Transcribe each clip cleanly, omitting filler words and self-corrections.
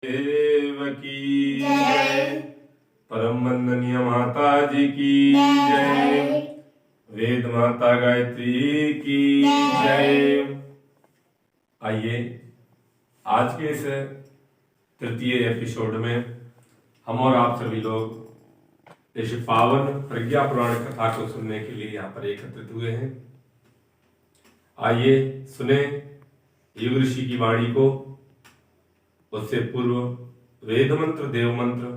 देव की जय। परम वंदनीय माता जी की जय। वेद माता गायत्री की जय। आइए आज के इस तृतीय एपिसोड में हम और आप सभी लोग इस पावन प्रज्ञा पुराण कथा को सुनने के लिए यहाँ पर एकत्रित हुए हैं। आइए सुने युग ऋषि की वाणी को। उससे पूर्व वेद मंत्र, देव मंत्र,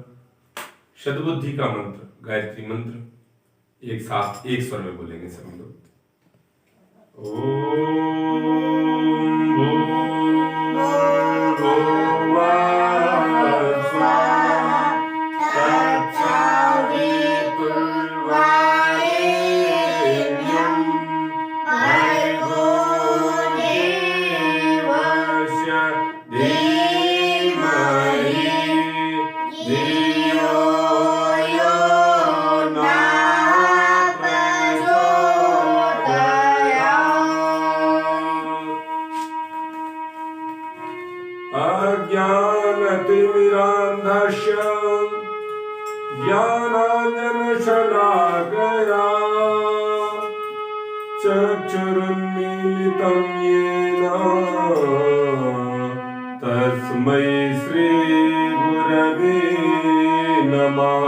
सद्बुद्धि का मंत्र, गायत्री मंत्र एक साथ एक स्वर में बोलेंगे सभी लोग। अज्ञानतिमिरान्धस्य ज्ञानाञ्जनशलाकया चक्षुरुन्मीलितं येन तस्मै श्रीगुरवे नमः।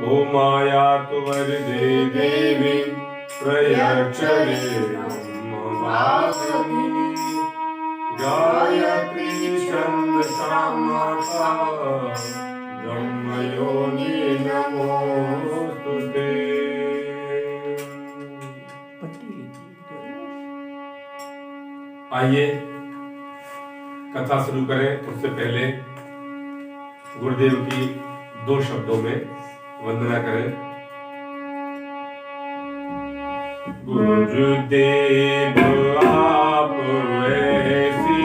ॐ आयातु वरदे देवी प्रयच्छते गायत्री छन्दसा माता ब्रह्मयोनि नमोस्तुते। आइए कथा शुरू करें। उससे पहले गुरुदेव की 2 शब्दों में वंदना करें। गुरुदेव आप ऐसी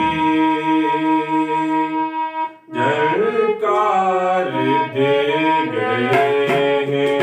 झलकार दे गए हैं।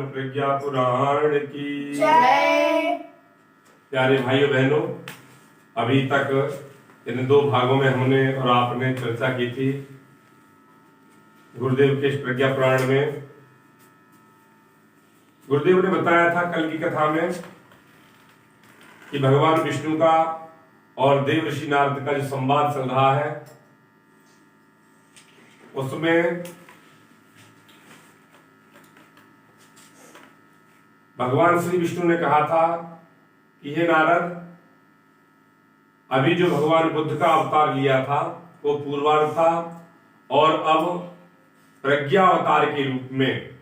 प्रज्ञा पुराण की जय। प्यारे भाइयों बहनों, अभी तक इन दो भागों में हमने और आपने चर्चा की थी गुरुदेव के प्रज्ञा पुराण में। गुरुदेव ने बताया था कल की कथा में कि भगवान विष्णु का और देव ऋषि नारद का जो संवाद चल रहा है उसमें भगवान श्री विष्णु ने कहा था कि हे नारद, अभी जो भगवान बुद्ध का अवतार लिया था वो पूर्वार्ध था और अब प्रज्ञा अवतार के रूप में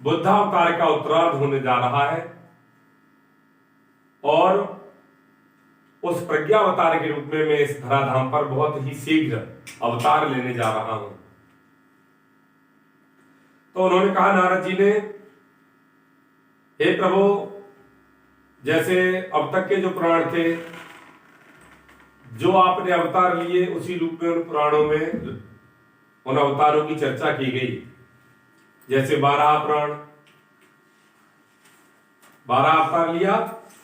बुद्धावतार का उत्तरार्ध होने जा रहा है और उस प्रज्ञा अवतार के रूप में मैं इस धराधाम पर बहुत ही शीघ्र अवतार लेने जा रहा हूं। तो उन्होंने कहा नारद जी ने, हे प्रभु, जैसे अब तक के जो पुराण थे जो आपने अवतार लिए उसी रूप में उन पुराणों में उन अवतारों की चर्चा की गई। जैसे 12 पुराण, 12 अवतार लिया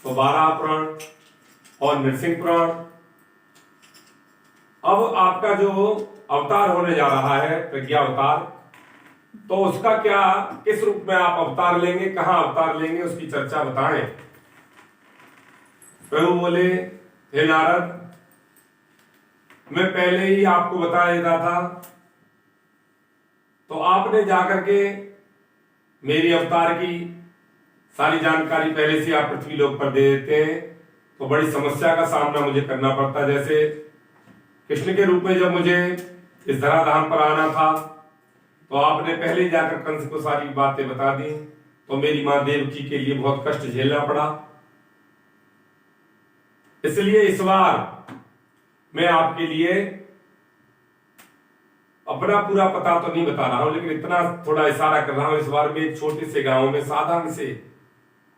तो 12 पुराण और नृसिंह पुराण। अब आपका जो अवतार होने जा रहा है प्रज्ञा अवतार, तो उसका क्या, किस रूप में आप अवतार लेंगे, कहां अवतार लेंगे, उसकी चर्चा बताएं। प्रभु बोले, हे नारद, मैं पहले ही आपको बता देता था तो आपने जाकर के मेरी अवतार की सारी जानकारी पहले से आप पृथ्वी लोक पर दे देते हैं तो बड़ी समस्या का सामना मुझे करना पड़ता। जैसे कृष्ण के रूप में जब मुझे इस धराधाम पर आना था तो आपने पहले ही जाकर कंस को सारी बातें बता दी, तो मेरी मां देवकी के लिए बहुत कष्ट झेलना पड़ा। इसलिए इस बार मैं आपके लिए अपना पूरा पता तो नहीं बता रहा हूं, लेकिन इतना थोड़ा इशारा कर रहा हूं, इस बार मैं एक छोटे से गांव में साधारण से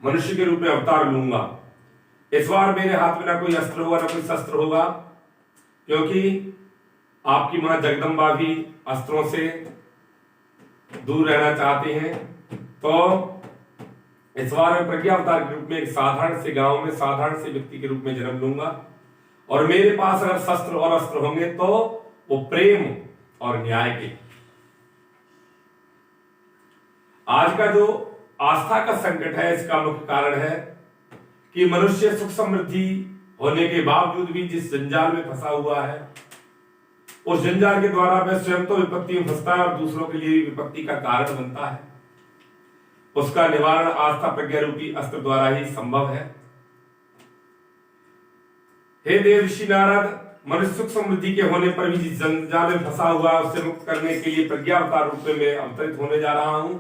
मनुष्य के रूप में अवतार लूंगा। इस बार मेरे हाथ में ना कोई अस्त्र होगा ना कोई शस्त्र होगा, क्योंकि आपकी मां जगदम्बा भी अस्त्रों से दूर रहना चाहते हैं। तो इस बार मैं प्रज्ञा अवतार के रूप में एक साधारण से गांव में साधारण से व्यक्ति के रूप में जन्म लूंगा और मेरे पास अगर शस्त्र और अस्त्र होंगे तो वो प्रेम और न्याय के। आज का जो आस्था का संकट है, इसका मुख्य कारण है कि मनुष्य सुख समृद्धि होने के बावजूद भी जिस जंजाल में फंसा हुआ है, उस जंजाल के द्वारा वह स्वयं तो विपत्ति में फंसता है और दूसरों के लिए विपत्ति का कारण बनता है। उसका निवारण आस्था प्रज्ञा रूपी अस्त्र द्वारा ही संभव है। हे देव ऋषि नारद, मनुष्य सुख समृद्धि के होने पर भी जिस जंजाल में फंसा हुआ है, उससे मुक्त करने के लिए प्रज्ञा अवतार रूप में मैं अवतरित होने जा रहा हूं।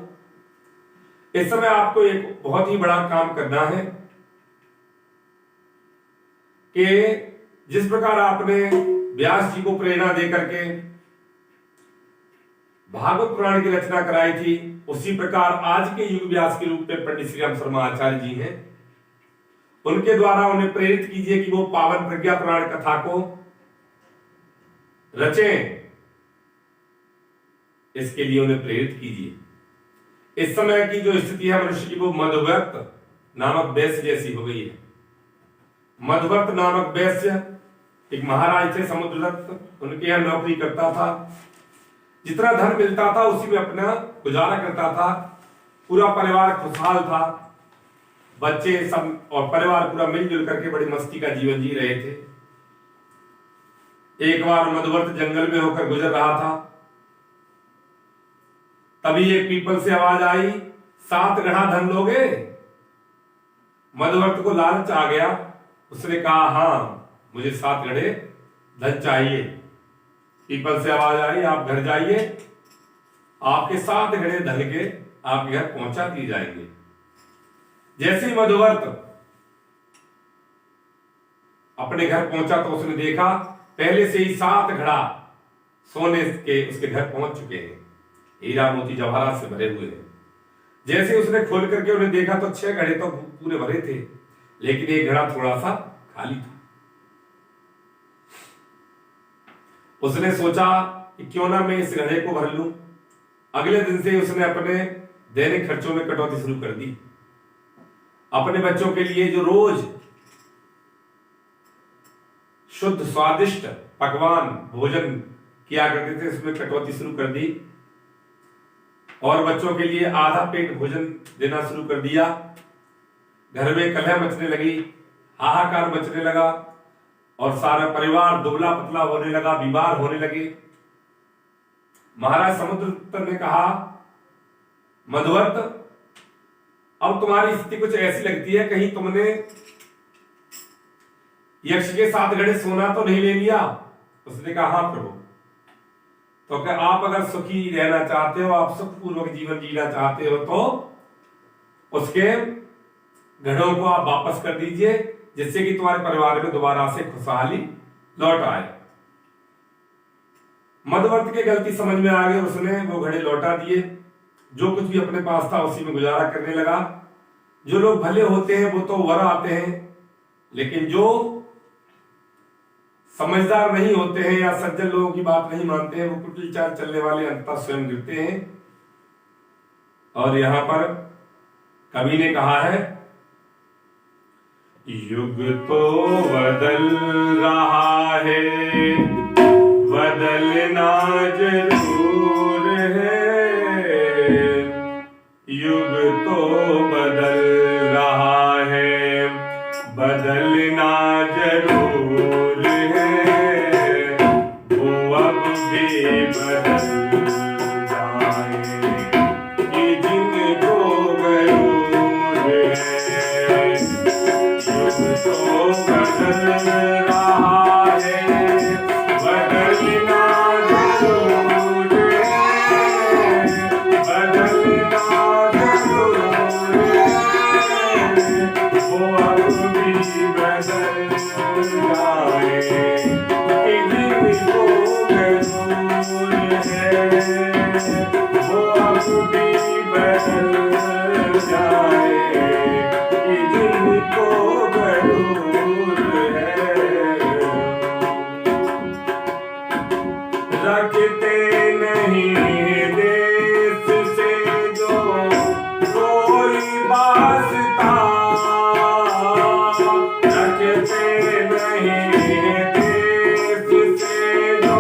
इस समय आपको एक बहुत ही बड़ा काम करना है कि जिस प्रकार आपने व्यास जी को प्रेरणा देकर के भागवत पुराण की रचना कराई थी, उसी प्रकार आज के युग व्यास के रूप में पंडित श्री राम शर्मा आचार्य जी हैं। उनके द्वारा उन्हें प्रेरित कीजिए कि वो पावन प्रज्ञा पुराण कथा को रचें। इसके लिए उन्हें प्रेरित कीजिए। इस समय की जो स्थिति है मनुष्य की, वो मधुवर्त नामक वैश्य जैसी हो गई है। मधुवर्त नामक वैश्य एक महाराज थे समुद्रदत्त, उनके यहां नौकरी करता था। जितना धन मिलता था उसी में अपना गुजारा करता था। पूरा परिवार खुशहाल था, बच्चे सब और परिवार पूरा मिलजुल करके बड़ी मस्ती का जीवन जी रहे थे। एक बार मधुवर्त जंगल में होकर गुजर रहा था, तभी एक पीपल से आवाज आई, 7 गढ़ा धन लोगे? मधुवर्त को लालच आ गया। उसने कहा, हाँ मुझे 7 गढ़े धन चाहिए। पीपल से आवाज आई, आप घर जाइए, आपके 7 गढ़े धन के आपके घर पहुंचा दिए जाएंगे। जैसे ही मधुवर्त अपने घर पहुंचा तो उसने देखा पहले से ही 7 घड़ा सोने के उसके घर पहुंच चुके हैं, हीरा मोती जवाहरात से भरे हुए हैं। जैसे उसने खोल करके उन्हें देखा तो 6 घड़े तो पूरे भरे थे, लेकिन एक घड़ा थोड़ा सा खाली था। उसने सोचा कि क्यों ना मैं इस घड़े को भर लूं। अगले दिन से उसने अपने दैनिक खर्चों में कटौती शुरू कर दी। अपने बच्चों के लिए जो रोज शुद्ध स्वादिष्ट पकवान भोजन किया करते थे, उसमें कटौती शुरू कर दी और बच्चों के लिए आधा पेट भोजन देना शुरू कर दिया। घर में कलह मचने लगी, हाहाकार मचने लगा और सारा परिवार दुबला पतला होने लगा, बीमार होने लगे। महाराज समुद्रगुप्त ने कहा, मधुवर्त अब तुम्हारी स्थिति कुछ ऐसी लगती है, कहीं तुमने यक्ष के 7 घड़े सोना तो नहीं ले लिया? उसने कहा, हाँ प्रभु। तो क्या आप अगर सुखी रहना चाहते हो, आप सुखपूर्वक जीवन जीना चाहते हो, तो उसके घड़ों को आप वापस कर दीजिए, जिससे कि तुम्हारे परिवार में दोबारा से खुशहाली लौट आए। मधुवर्त की गलती समझ में आ गई, उसने वो घड़े लौटा दिए। जो कुछ भी अपने पास था उसी में गुजारा करने लगा। जो लोग भले होते हैं वो तो वर आते हैं, लेकिन जो समझदार नहीं होते हैं या सज्जन लोगों की बात नहीं मानते हैं, वो कुटिल चाल चलने वाले अंततः स्वयं गिरते हैं। और यहां पर कवि ने कहा है, युग तो बदल रहा है, बदलना जरूर है। युग तो बदल रहा है, बदलना जरूर है। वो अब भी बदल जाए कि जिनको गरूर है। युग तो बदल रहा है, बदलना जरूर है। बदलना जरूर है। वो अब भी बदल जाए कि जिनको गरूर है। वो अब भी बदल जाए कि जिनको गरूर है। रखते नहीं देश से जो कोई वास्ता, रखते नहीं देश से जो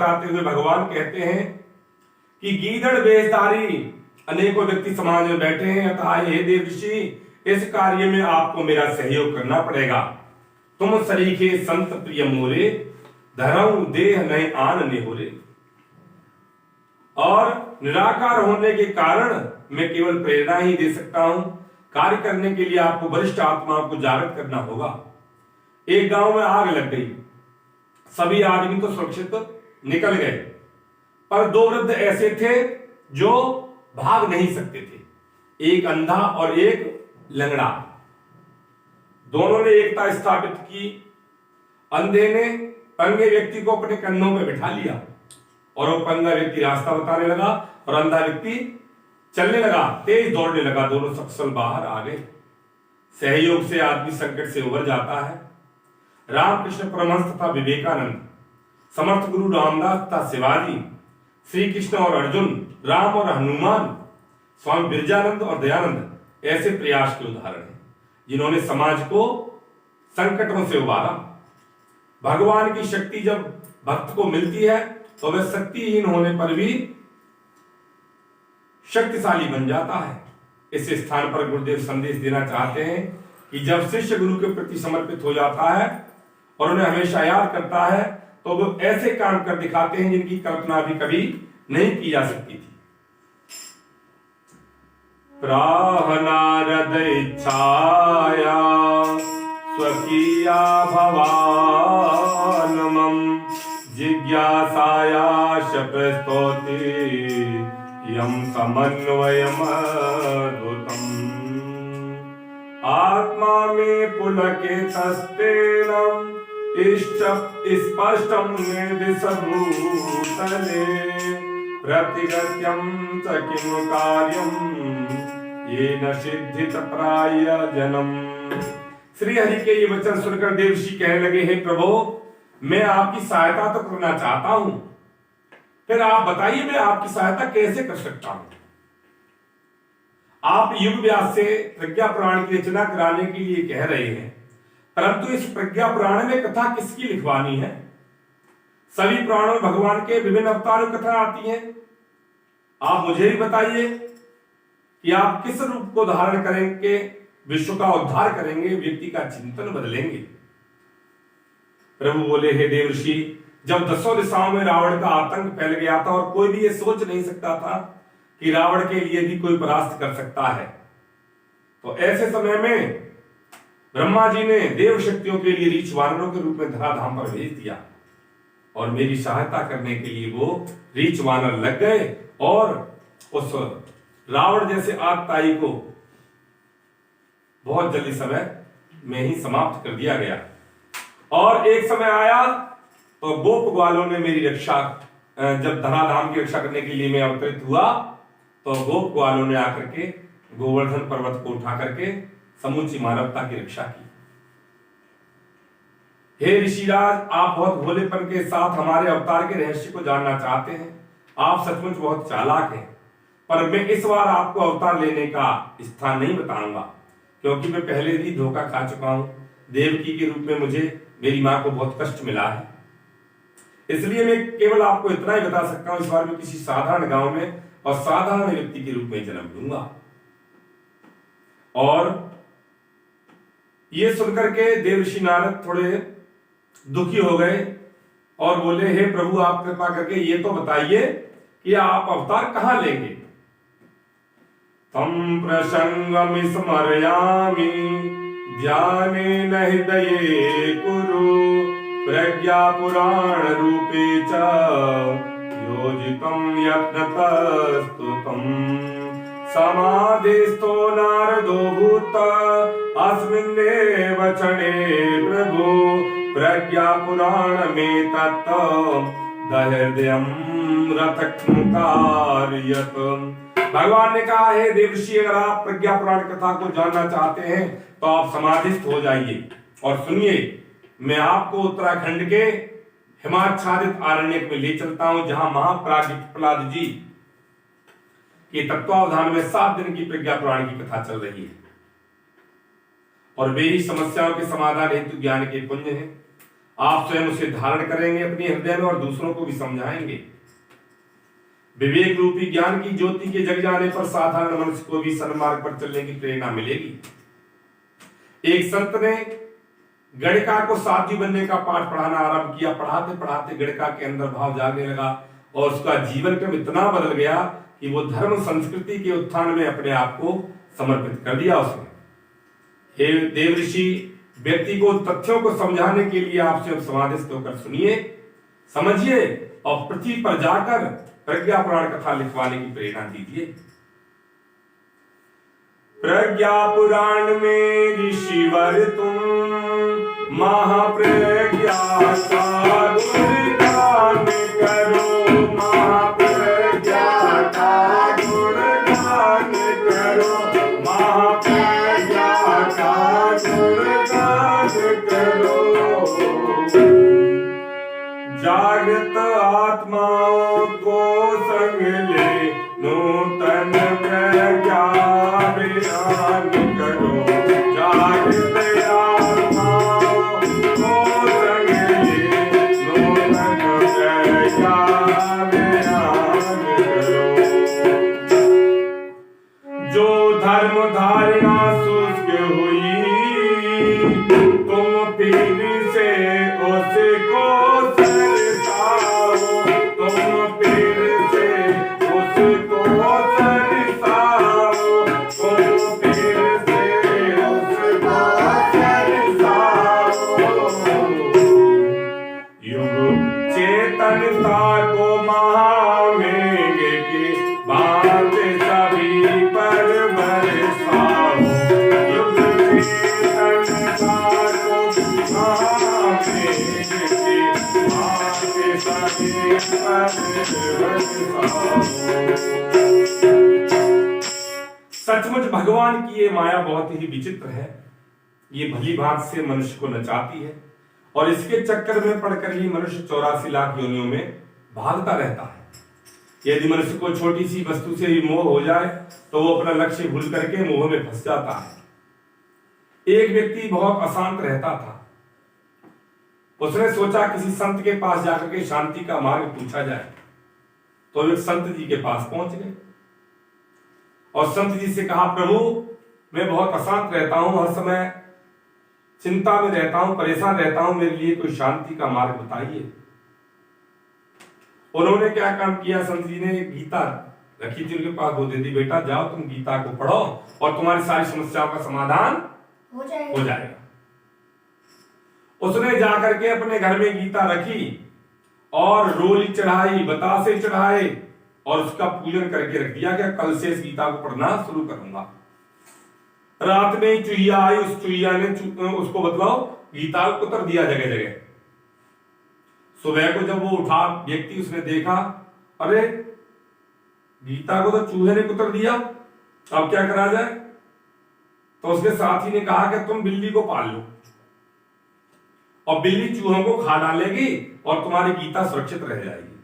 बताते हुए भगवान कहते हैं कि गीदड़ वेशधारी अनेकों व्यक्ति समाज में बैठे हैं, अतः हे देव ऋषि, इस कार्य में आपको मेरा सहयोग करना पड़ेगा। तुम सरीखे संत प्रिय मोरे, धरऊ देह नए आन नेहोरे। और निराकार होने के कारण मैं केवल प्रेरणा ही दे सकता हूं। कार्य करने के लिए आपको वरिष्ठ आत्माओं को जागृत करना होगा। एक गांव में आग लग गई, सभी आदमी तो सुरक्षित निकल गए, पर दो वृद्ध ऐसे थे जो भाग नहीं सकते थे, एक अंधा और एक लंगड़ा। दोनों ने एकता स्थापित की। अंधे ने पंगे व्यक्ति को अपने कंधों में बिठा लिया और वो पंगा व्यक्ति रास्ता बताने लगा और अंधा व्यक्ति चलने लगा, तेज दौड़ने लगा। दोनों सकुशल बाहर आ गए। सहयोग से आदमी संकट से उबर जाता है। रामकृष्ण परमहंस तथा विवेकानंद, समर्थ गुरु रामदास तथा शिवाजी, श्री कृष्ण और अर्जुन, राम और हनुमान, स्वामी बिरजानंद और दयानंद ऐसे प्रयास के उदाहरण हैं जिन्होंने समाज को संकटों से उबारा। भगवान की शक्ति जब भक्त को मिलती है तो वह शक्तिहीन होने पर भी शक्तिशाली बन जाता है। इस स्थान पर गुरुदेव संदेश देना चाहते हैं कि जब शिष्य गुरु के प्रति समर्पित हो जाता है और उन्हें हमेशा याद करता है तो वो ऐसे काम कर दिखाते हैं जिनकी कल्पना भी कभी नहीं की जा सकती थी। प्राहनारद इच्छाया स्वकीया भवानमं जिज्ञासायाश प्रस्तौति यम समन्वयमद्भुतम्। आत्मा में पुलकितस्तेन स्पष्टं निर्दिशभूतले प्रतिगत्यं च किं कार्यं येन सिद्धित प्रायजनम्। श्री हरि के ये वचन सुनकर देवर्षि कहने लगे, हे प्रभु, मैं आपकी सहायता तो करना चाहता हूं, फिर आप बताइए मैं आपकी सहायता कैसे कर सकता हूं। आप युग व्यास से प्रज्ञा पुराण की रचना कराने के लिए कह रहे हैं, परंतु इस प्रज्ञा पुराण में कथा किसकी लिखवानी है? सभी पुराणों में भगवान के विभिन्न अवतारों की कथा आती है। आप मुझे भी बताइए कि आप किस रूप को धारण करेंगे, विश्व का उद्धार करेंगे, व्यक्ति का चिंतन बदलेंगे। प्रभु बोले, हे देवर्षि, जब दसों दिशाओं में रावण का आतंक फैल गया था और कोई भी ये सोच नहीं सकता था कि रावण के लिए भी कोई परास्त कर सकता है, तो ऐसे समय में ब्रह्मा जी ने देव शक्तियों के लिए रीछ वानरों के रूप में धराधाम पर भेज दिया और मेरी सहायता करने के लिए वो रीछ वानर लग गए और उस रावण जैसे आतताई को बहुत जल्दी समय में ही समाप्त कर दिया गया। और एक समय आया तो गोप ग्वालों ने मेरी रक्षा, जब धराधाम की रक्षा करने के लिए मैं अवतरित हुआ तो गोप ग्वालों ने आकर के गोवर्धन पर्वत को उठा करके समूची मानवता की रक्षा की। हे ऋषिराज, आप बहुत भोलेपन के साथ हमारे अवतार के रहस्य को जानना चाहते हैं। आप सचमुच बहुत चालाक हैं, पर मैं इस बार आपको अवतार लेने का स्थान नहीं बताऊंगा, क्योंकि मैं पहले ही धोखा खा चुका हूं। देवकी के रूप में मुझे मेरी मां को बहुत कष्ट मिला है, इसलिए मैं केवल आपको इतना ही बता सकता हूं, इस बार मैं किसी साधारण गांव में और साधारण व्यक्ति के रूप में जन्म लूंगा। और ये सुनकर के देवर्षि नारद थोड़े दुखी हो गए और बोले, हे प्रभु, आप कृपा करके ये तो बताइए कि आप अवतार कहां लेंगे। तम प्रसंगम स्मरयामि ध्यानेन हृदये कुरु प्रज्ञा पुराण रूपे च योजितं यत्नतस्तुतं। समाधिस्थो नारदो भूत अस्मिन्नेव क्षणे प्रभु प्रज्ञा पुराण में तत् दहृदयं रथकारयत्। भगवान ने कहा, हे देवर्षि, अगर आप प्रज्ञा पुराण कथा को जानना चाहते हैं तो आप समाधिस्थ हो जाइए और सुनिए, मैं आपको उत्तराखंड के हिमाच्छादित आरण्यक में ले चलता हूं, जहां महाप्राज्ञ प्रहलाद जी के तत्वावधान में 7 दिन की प्रज्ञा पुराण की कथा चल रही है और वे ही समस्याओं के समाधान हेतु ज्ञान के पुंज हैं। आप स्वयं उसे धारण करेंगे अपने हृदय में और दूसरों को भी समझाएंगे। विवेक रूपी ज्ञान की ज्योति के जग जाने पर साधारण मनुष्य को भी सन्मार्ग पर चलने की प्रेरणा मिलेगी। एक संत ने गणिका को साध्वी बनने का पाठ पढ़ाना आरंभ किया। पढ़ाते पढ़ाते गणिका के अंदर भाव जागने लगा और उसका जीवन क्रम इतना बदल गया कि वो धर्म संस्कृति के उत्थान में अपने आप को समर्पित कर दिया उसने। हे देव ऋषि, व्यक्ति को तथ्यों को समझाने के लिए आप स्वयं समाधिस्थ होकर सुनिए, समझिए और पृथ्वी पर जाकर प्रज्ञा पुराण कथा लिखवाने की प्रेरणा दीजिए। प्रज्ञा पुराण में ऋषिवर तुम महाप्रज्ञा का गुणगान करो, महाप्रज्ञा का गुणगान करो, महाप्रज्ञा का गुणगान करो। जागृत आत्माओं को संग ले नूतन प्रज्ञा अभियान करो, जागृत आत्माओं को संग ले नूतन प्रज्ञा अभियान करो। जो धर्म धारणा शुष्क हुई तुम फिर से उसको सचमुच भगवान की ये माया बहुत ही विचित्र है। ये भली भांति से मनुष्य को नचाती है और इसके चक्कर में पड़कर ही मनुष्य 84 लाख योनियों में भागता रहता है। यदि मनुष्य को छोटी सी वस्तु से ही मोह हो जाए तो वो अपना लक्ष्य भूल करके मोह में फंस जाता है। एक व्यक्ति बहुत अशांत रहता था। उसने सोचा किसी संत के पास जाकर के शांति का मार्ग पूछा जाए, तो एक संत जी के पास पहुंच गए और संत जी से कहा, प्रभु मैं बहुत अशांत रहता हूं, हर समय चिंता में रहता हूं, परेशान रहता हूं, मेरे लिए कोई शांति का मार्ग बताइए। उन्होंने क्या काम किया, संत जी ने गीता रखी थी उनके पास, वो दे दी, बेटा जाओ तुम गीता को पढ़ो और तुम्हारी सारी समस्याओं का समाधान हो जाएगा। उसने जाकर के अपने घर में गीता रखी और रोली चढ़ाई, बतासे चढ़ाए और उसका पूजन करके रख दिया कि कल से इस गीता को पढ़ना शुरू करूंगा। रात में ही चुहिया आई, उस चुहिया ने उसको मतलब गीता को उतर दिया जगह जगह। सुबह को जब वो उठा व्यक्ति, उसने देखा अरे गीता को तो चूहे ने कुतर दिया, अब क्या करा जाए। तो उसके साथी ने कहा कि तुम बिल्ली को पाल लो और बिल्ली चूहों को खा डालेगी और तुम्हारी गीता सुरक्षित रह जाएगी।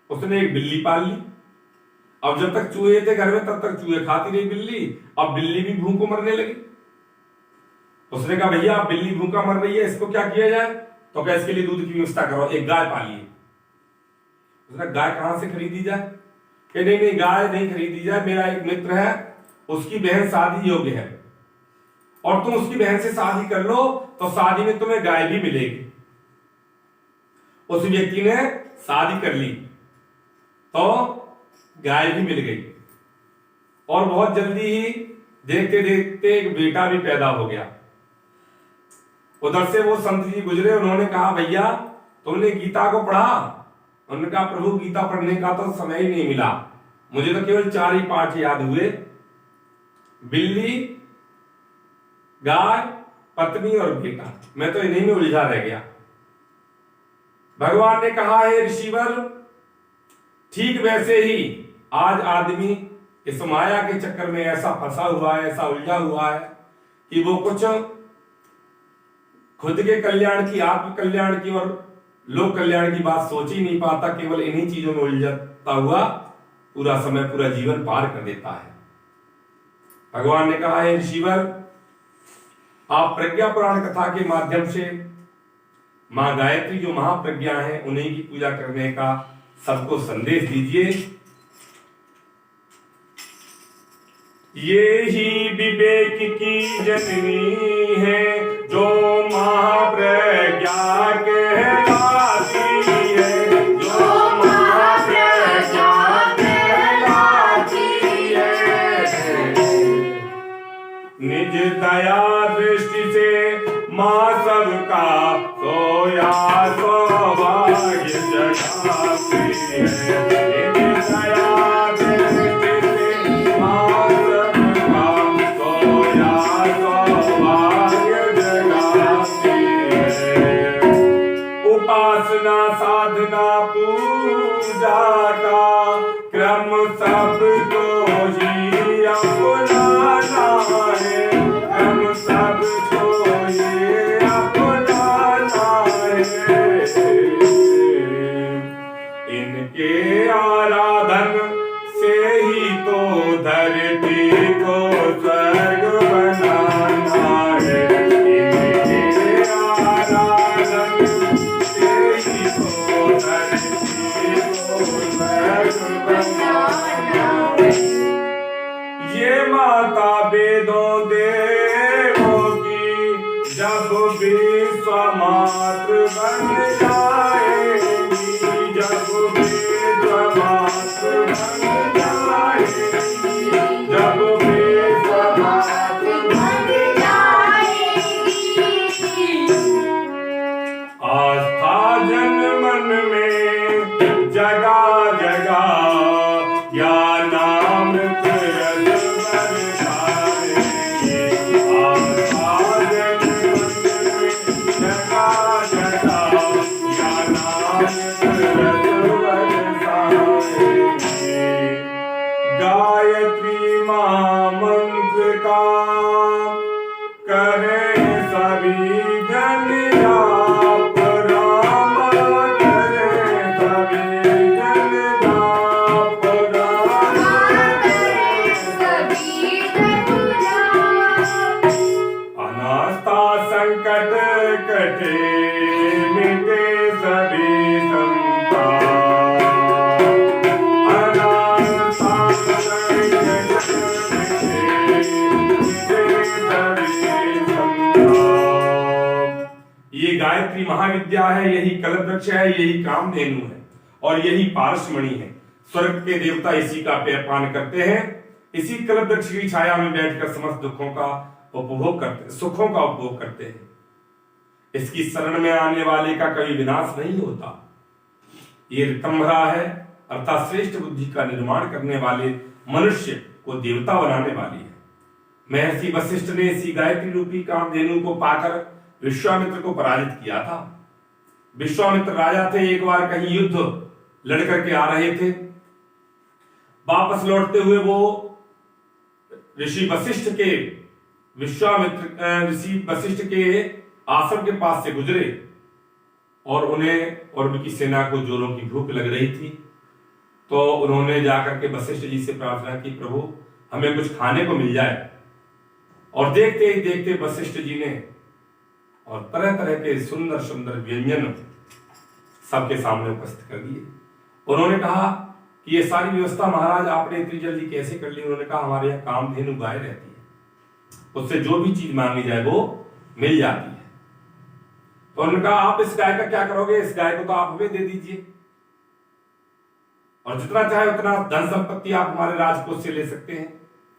उसने एक बिल्ली पाल ली। अब जब तक चूहे थे घर में तब तक चूहे खाती रही बिल्ली, अब बिल्ली भी भूख को मरने लगी। उसने कहा भैया बिल्ली भूखा मर रही है, इसको क्या किया जाए। तो क्या इसके लिए दूध की व्यवस्था करो, एक गाय पालिए। उसने गाय कहां से खरीदी जाए, कि नहीं नहीं गाय नहीं खरीदी जाए, मेरा एक मित्र है उसकी बहन शादी योग्य है और तुम उसकी बहन से शादी कर लो तो शादी में तुम्हें गाय भी मिलेगी। उस व्यक्ति ने शादी कर ली तो गाय भी मिल गई और बहुत जल्दी ही देखते देखते एक बेटा भी पैदा हो गया। उधर से वो संत जी गुजरे, उन्होंने कहा भैया तुमने गीता को पढ़ा। उन्होंने कहा प्रभु गीता पढ़ने का तो समय ही नहीं मिला, मुझे तो केवल 4 ही पाठ याद हुए, बिल्ली, गाय, पत्नी और बेटा, मैं तो इन्हीं में उलझा रह गया। भगवान ने कहा है ऋषिवर, ठीक वैसे ही आज आदमी इस माया के चक्कर में ऐसा फंसा हुआ है, ऐसा उलझा हुआ है कि वो कुछ खुद के कल्याण की, आत्म कल्याण की और लोक कल्याण की बात सोच ही नहीं पाता, केवल इन्हीं चीजों में उलझता हुआ पूरा समय, पूरा जीवन पार कर देता है। भगवान ने कहा है ऋषिवर, आप प्रज्ञा पुराण कथा के माध्यम से माँ गायत्री जो महाप्रज्ञा है उन्हीं की पूजा करने का सबको संदेश दीजिए। ये ही विवेक की जननी है जो महाप्रज्ञा कहलाती है, जो महाप्रज्ञा कहलाती है। निज दया दृष्टि से माँ सबका सोया सौभाग्य जगाती है। निज दया दृष्टि से माँ सबका सोया सौभाग्य जगाती है। उपासना साधना पूजा का क्रम सबको ही अपनाना है, क्रम सबको इनके आराधन से ही तो धरती को स्वर्ग बनाना है। इनके आराधन से ही तो धरती को स्वर्ग बनाना है। ये माता वेदों देवों की जब विश्वामात्र बन जाएगी, जब विश्वामात्र बन जाएगी, जब विश्वामात्र बन जाएगी। आस्था जन मन में जगा जगा या नाम गायत्री महामंत्र का करें सभी जन जाप, राम करें सभी जन जाप, राम करें सभी जन जाप। अनास्था संकट कटे मिटे सभी संताप, ये गायत्री महाविद्या है, यही कल्पवृक्ष है, यही कामधेनु है और यही पारसमणि है। स्वर्ग के देवता इसी का पान करते हैं, इसी कल्पवृक्ष की छाया में बैठकर समस्त दुखों का उपभोग करते, सुखों का उपभोग करते हैं। इसकी शरण में आने वाले का कभी विनाश नहीं होता। ये ऋतंभरा है अर्थात श्रेष्ठ बुद्धि का निर्माण करने वाले मनुष्य को देवता बनाने वाली है। महर्षि वशिष्ठ ने इसी गायत्री रूपी कामधेनु को पाकर विश्वामित्र को पराजित किया था। विश्वामित्र राजा थे, एक बार कहीं युद्ध लड़कर के आ रहे थे। वापस लौटते हुए वो ऋषि वशिष्ठ के आश्रम के पास से गुजरे और उन्हें और उनकी सेना को जोरों की भूख लग रही थी। तो उन्होंने जाकर के वशिष्ठ जी से प्रार्थना की, प्रभु हमें कुछ खाने को मिल जाए। और देखते ही देखते वशिष्ठ जी ने और तरह तरह के सुंदर सुंदर व्यंजन सबके सामने उपस्थित कर दिए। उन्होंने कहा कि ये सारी व्यवस्था महाराज आपने इतनी जल्दी कैसे कर ली? उन्होंने कहा हमारे यहाँ कामधेनु गाय रहती है, उससे जो भी चीज मांगी जाए वो मिल जाती है। तो उन्होंने कहा आप इस गाय का क्या करोगे? इस गाय को तो आप हमें दे दीजिए और जितना चाहे उतना धन संपत्ति आप हमारे राजकोष से ले सकते हैं।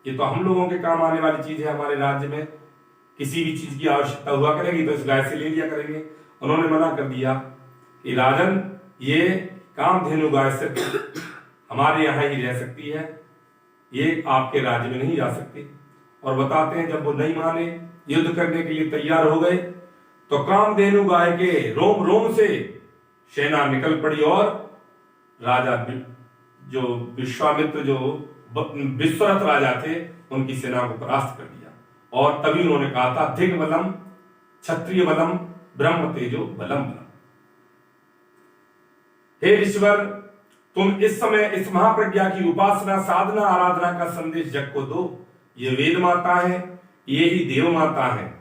ये तो हम लोगों के काम आने वाली चीज है। हमारे राज्य में किसी भी चीज की आवश्यकता हुआ करेगी तो इस गाय से ले लिया करेंगे। उन्होंने मना कर दिया कि राजन, ये कामधेनु गाय सिर्फ हमारे यहाँ ही रह सकती है, ये आपके राज्य में नहीं जा सकती। और बताते हैं जब वो नहीं माने, युद्ध करने के लिए तैयार हो गए, तो कामधेनु गाय के रोम रोम से सेना निकल पड़ी और राजा जो विश्वामित्र जो विश्वरथ राजा थे उनकी सेना को परास्त कर दिया। और तभी उन्होंने कहा था धिक बलम क्षत्रिय बलम ब्रह्म तेजो बलम बलम। हे ईश्वर, तुम इस समय इस महाप्रज्ञा की उपासना साधना आराधना का संदेश जग को दो। ये वेद माता है, ये ही देव माता है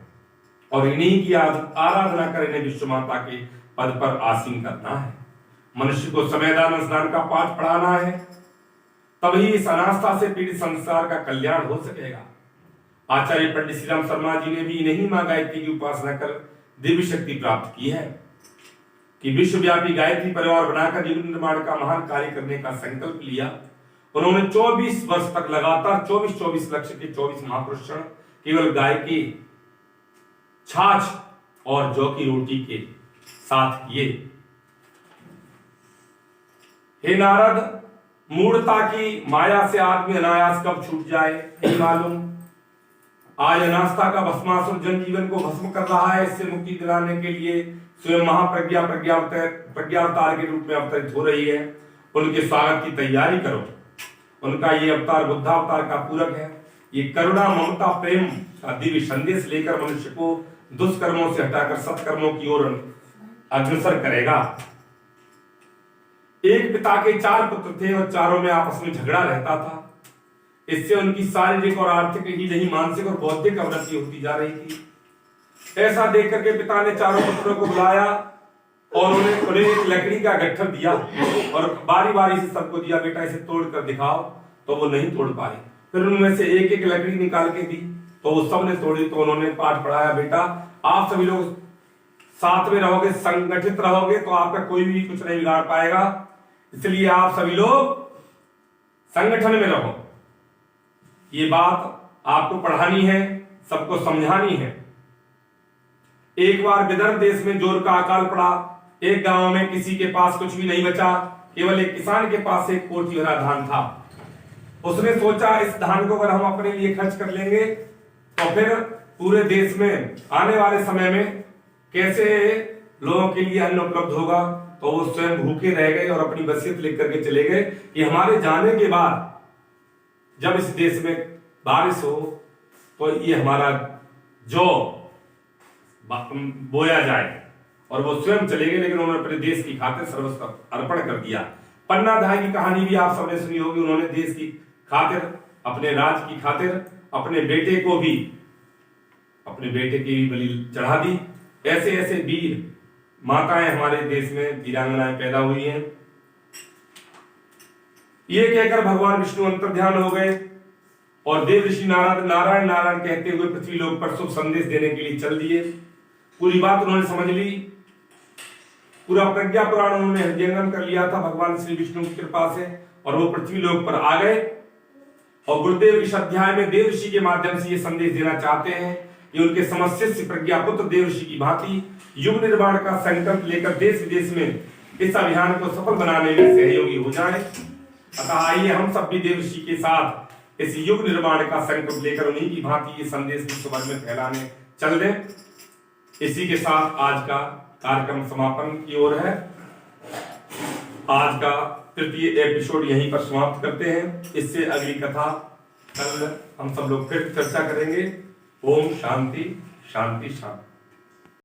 और इन्हीं की आराधना कर इन्हें विश्व माता के पद पर आसीन करना है। मनुष्य को समयदान स्नान का पाठ पढ़ाना है, तभी इस अनास्था से पीड़ित संसार का कल्याण हो सकेगा। आचार्य पंडित श्री राम शर्मा जी ने भी इन्हीं मां गायत्री की उपासना कर दिव्य शक्ति प्राप्त की है कि विश्वव्यापी गायत्री परिवार बनाकर युग निर्माण का महान कार्य करने का संकल्प लिया। उन्होंने 24 वर्ष तक लगातार 24 लक्ष्य के 24 महापुरुषण केवल गाय की छाछ और जौ की रोटी के साथ किए। हे नारद, मूढ़ता की माया से आदमी अनायास कब छूट जाए नहीं मालूम। आज अनास्था का भस्मासुर जनजीवन को भस्म कर रहा है। इससे मुक्ति दिलाने के लिए स्वयं प्रज्ञावतार के रूप में अवतरित हो रही है। उनके स्वागत की तैयारी करो। उनका ये अवतार बुद्धावतार का पूरक है। ये करुणा, ममता, प्रेम का दिव्य संदेश लेकर मनुष्य को दुष्कर्मों से हटाकर सत्कर्मों की ओर अग्रसर करेगा। एक पिता के 4 पुत्र थे और चारों में आपस में झगड़ा रहता था। इससे उनकी शारीरिक और आर्थिक ही नहीं, मानसिक और बौद्धिक अवनति होती जा रही थी। ऐसा देख करके पिता ने चारों पुत्रों को बुलाया और उन्हें एक लकड़ी का गट्ठर दिया और बारी बारी से सबको दिया, बेटा इसे तोड़ कर दिखाओ। तो वो नहीं तोड़ पाए। फिर उनमें से एक एक लकड़ी निकाल के दी तो वो सब ने तोड़ी। तो उन्होंने पाठ पढ़ाया, बेटा आप सभी लोग साथ में रहोगे, संगठित रहोगे तो आपका कोई भी कुछ नहीं बिगाड़ पाएगा। इसलिए आप सभी लोग संगठन में रहो। ये बात आपको पढ़ानी है, सबको समझानी है। एक बार विदर्भ देश में जोर का अकाल पड़ा। एक गांव में किसी के पास कुछ भी नहीं बचा, केवल एक किसान के पास एक कोठी भरा धान था। उसने सोचा इस धान को अगर हम अपने लिए खर्च कर लेंगे तो फिर पूरे देश में आने वाले समय में कैसे लोगों के लिए अन्न उपलब्ध होगा। तो वो स्वयं भूखे रह गए और अपनी वसीयत लिख करके चले गए कि हमारे जाने के बाद जब इस देश में बारिश हो तो ये हमारा जौ बोया जाए। और वो स्वयं चले गए, लेकिन उन्होंने अपने देश की खातिर सर्वस्व अर्पण कर दिया। पन्ना धाय की कहानी भी आप सबने सुनी होगी। उन्होंने देश की खातिर, अपने राज्य की खातिर अपने बेटे की भी बलि चढ़ा दी। ऐसे ऐसे वीर माताएं हमारे देश में, वीरांगनाएं पैदा हुई हैं। ये कहकर भगवान विष्णु अंतर्ध्यान हो गए और देव ऋषि नारद नारायण नारायण कहते हुए पृथ्वी लोक पर शुभ संदेश देने के लिए चल दिए। पूरी बात उन्होंने समझ ली। पूरा प्रज्ञा पुराण उन्होंने हृदयंगम कर लिया था भगवान श्री विष्णु की कृपा से, और वो पृथ्वी लोक पर आ गए। और गुरुदेव इस अध्याय में देव ऋषि के माध्यम से ये संदेश देना चाहते हैं कि उनके समशिष्य प्रज्ञापुत्र देव ऋषि की भांति युग निर्माण का संकल्प लेकर देश विदेश में इस अभियान को सफल बनाने में सहयोगी हो जाए। अतः आइए हम सब भी देव ऋषि के साथ इस युग निर्माण का संकल्प लेकर उन्हीं की भांति ये संदेश विश्व भर में फैलाने चल दें। इसी के साथ आज का कार्यक्रम समापन की ओर है। आज का तृतीय एपिसोड यहीं पर समाप्त करते हैं। इससे अगली कथा कल हम सब लोग फिर चर्चा करेंगे। ओम शांति शांति शांति।